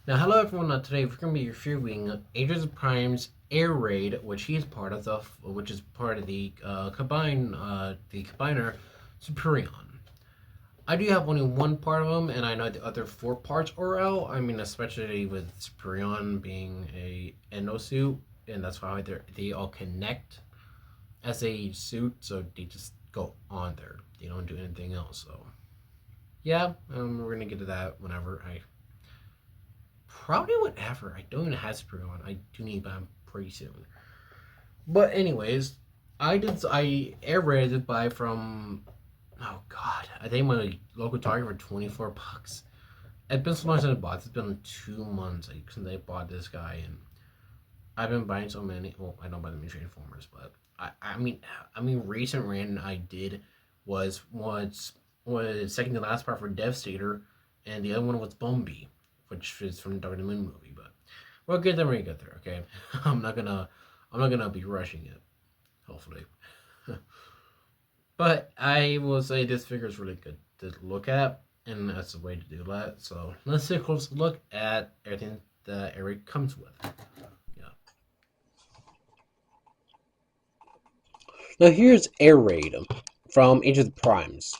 Now, hello everyone. Today we're going to be reviewing Ages of Prime's Air Raid, which which is part of the combiner Superion. I do have only one part of them, and I know the other four parts are out. I mean, especially with Superion being a endosuit, and that's why they all connect as a suit, so they just go on there. They don't do anything else. So yeah, we're gonna get to that whenever I probably whatever. I don't even have Superior on. I do need them pretty soon. But anyways, I air raided by from oh god. I think my local Target for $24. It's been so long since I bought. It's been 2 months since I bought this guy, and I've been buying so many. Well, I don't buy the mini transformers, but I mean, recent random I did was second to last part for Devastator, and the other one was Bumby, which is from the Dark of the Moon movie. But we'll get there when we get there. Okay, I'm not gonna I'm not gonna be rushing it. Hopefully, but I will say this figure is really good to look at, and that's the way to do that. So let's take a close look at everything that Eric comes with. Yeah. Now here's Air Raid from Age of the Primes.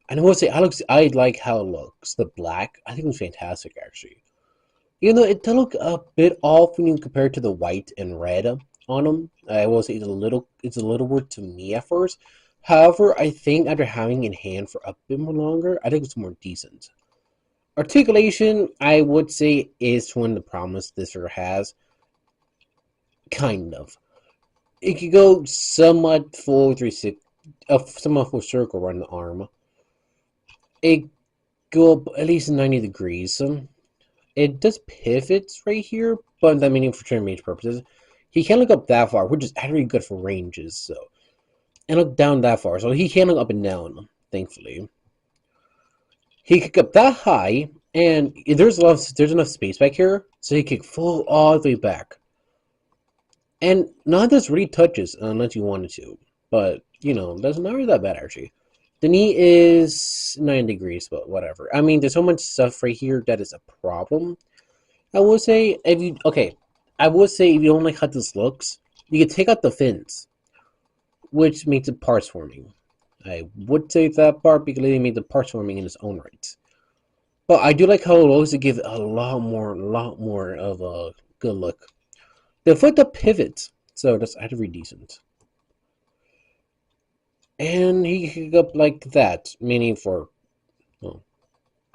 And I will say, I like how it looks. The black, I think it was fantastic actually. Even though it does look a bit off when you compare it to the white and red on them, I will say it's a little weird to me at first. However, I think after having it in hand for a bit more longer, I think it's more decent. Articulation, I would say, is one of the problems this figure has. Kind of. It could go somewhat full 360, somewhat full circle around the arm. It go up at least 90 degrees. It does pivots right here, but that meaning for trim range purposes. He can't look up that far, which is actually good for ranges, so and look down that far, so he can look up and down, thankfully. He could go up that high, and there's enough space back here, so he could fall all the way back. And none of this really touches unless you wanted to. But, that's not really that bad actually. The knee is 9 degrees, but whatever. I mean, there's so much stuff right here that is a problem. I would say I would say if you don't like how this looks, you can take out the fins, which makes it parts forming. I would say that part because they made the parts forming in its own right. But I do like how it looks to give it a lot more of a good look. The foot up pivots, so that's actually decent. And he can go up like that, meaning for well,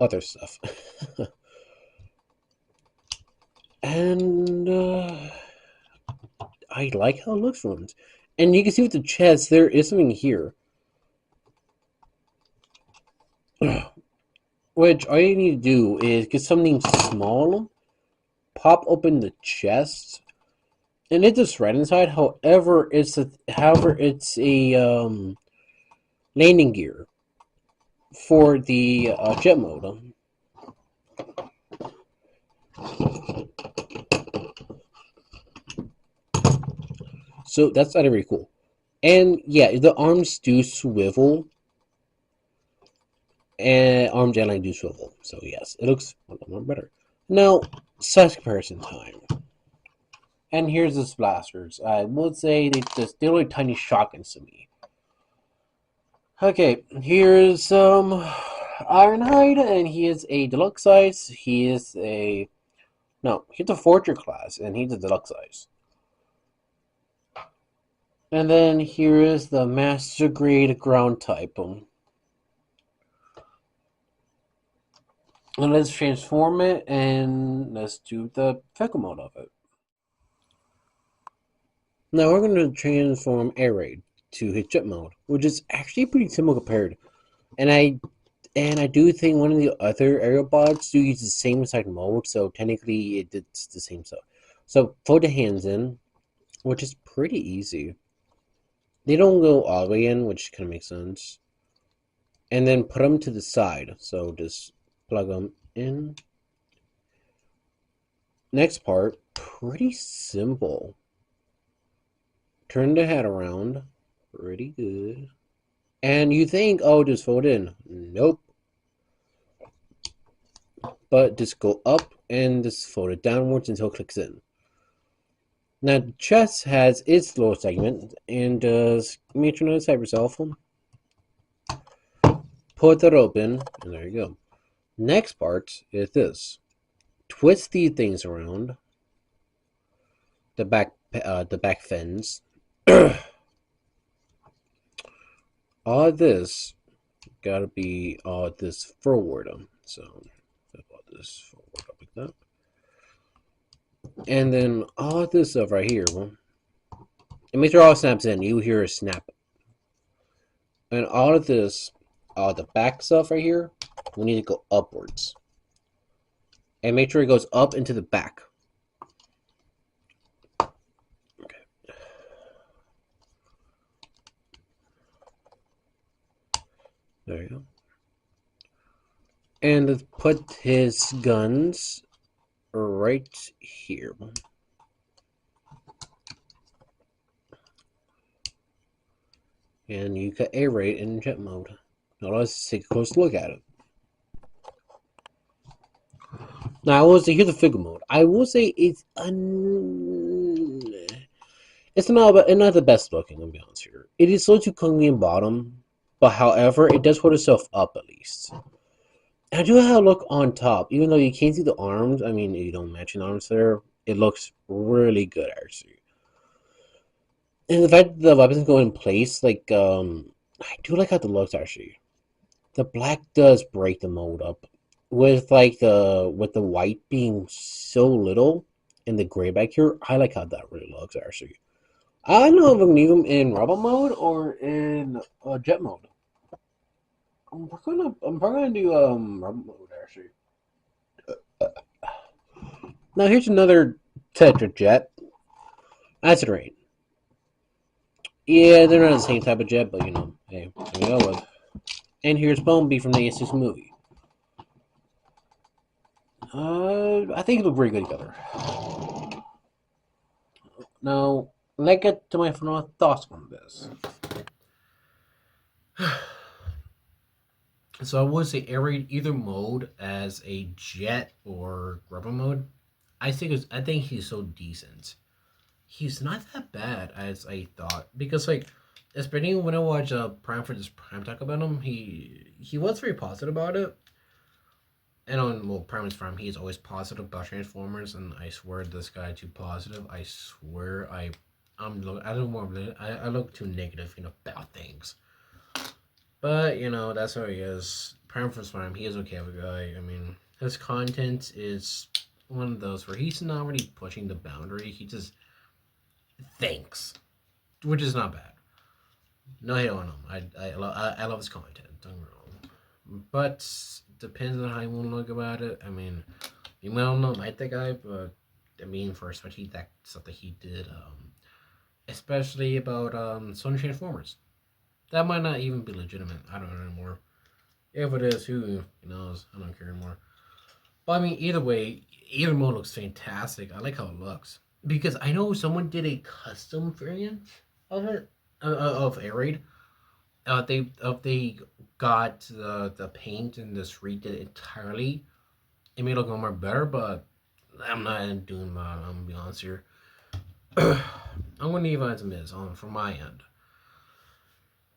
other stuff. and I like how it looks for once. And you can see with the chest, there is something here. Which all you need to do is get something small, pop open the chest, and it's just right inside. However, it's a landing gear for the jet mode. So that's actually really cool. And yeah, the arms do swivel, and arms and leg do swivel. So yes, it looks a lot more better. Now, size comparison time. And here's the blasters. I would say they're like tiny shotguns to me. Okay, here's Ironhide, and he is a deluxe size. He's a Forger class, and he's a deluxe size. And then here is the Master Grade Ground type. And let's transform it, and let's do the Feckle mode of it. Now we're going to transform Air Raid to his jet mode, which is actually pretty simple compared. And I do think one of the other aerial bots do use the same exact mode, so technically it's the same stuff. So fold the hands in, which is pretty easy. They don't go all the way in, which kind of makes sense. And then put them to the side, so just plug them in. Next part, pretty simple. Turn the head around, pretty good. And you think, oh, just fold in. Nope. But just go up and just fold it downwards until it clicks in. Now the chest has its little segment, and just make sure to type yourself. Put that open, and there you go. Next part is this. Twist these things around the back fins. All this gotta be all this forward. So about this forward up like that. And then all this stuff right here, and make sure all snaps in. You hear a snap. And all of this, all the back stuff right here, we need to go upwards. And make sure it goes up into the back. Okay. There you go. And let's put his guns right here. And you can aerate in jet mode. Now let's take a close look at it. Now I will say here's the figure mode. I will say it's not the best looking. I'll be honest here. It is so too clunky in bottom, but however, it does hold itself up at least. And I do have a look on top, even though you can't see the arms. I mean, you don't mention arms there. It looks really good actually. And the fact that the weapons go in place, like I do like how it looks actually. The black does break the mold up. With the white being so little and the gray back here, I like how that really looks actually. I don't know if I'm gonna leave them in robot mode or in jet mode. I'm probably gonna do robot mode actually. Now here's another Tetra jet. Acid rain. Yeah, they're not the same type of jet, but you know, hey, there you go. And here's Bumblebee from the '86 movie. I think it looked pretty good together. Now, let's get to my final thoughts on this. So I would say aerate either mode as a jet or rubber mode. I think he's so decent. He's not that bad as I thought because especially when I watch Prime for this Prime talk about him, he was very positive about it. And on Prime's Prime, he's always positive about Transformers, and I swear this guy too positive. I swear I look too negative, about things. But that's how he is. Prime for Prime, he is okay with a guy. I mean, his content is one of those where he's not really pushing the boundary. He just thinks, which is not bad. No hate on him. I love his content. Don't get me wrong, but depends on how you want to look about it. I mean, you might not like that guy, but I mean, for especially that stuff that he did, especially about Sony Transformers, that might not even be legitimate. I don't know anymore. If it is, who knows? I don't care anymore. But I mean, either way, either mode looks fantastic. I like how it looks because I know someone did a custom variant of it of Air Raid. They got the paint and just redid it entirely. It made it look more better, but I'm not doing that. I'm gonna be honest here. I'm gonna leave it as it is on from my end.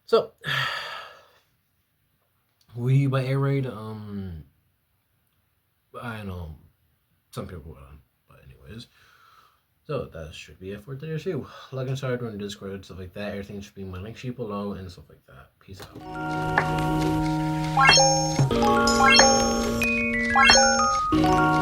So, we by Air Raid, I know some people would, but anyways. So that should be it for today's show. Like and subscribe on Discord and stuff like that. Everything should be in my link sheet below and stuff like that. Peace out.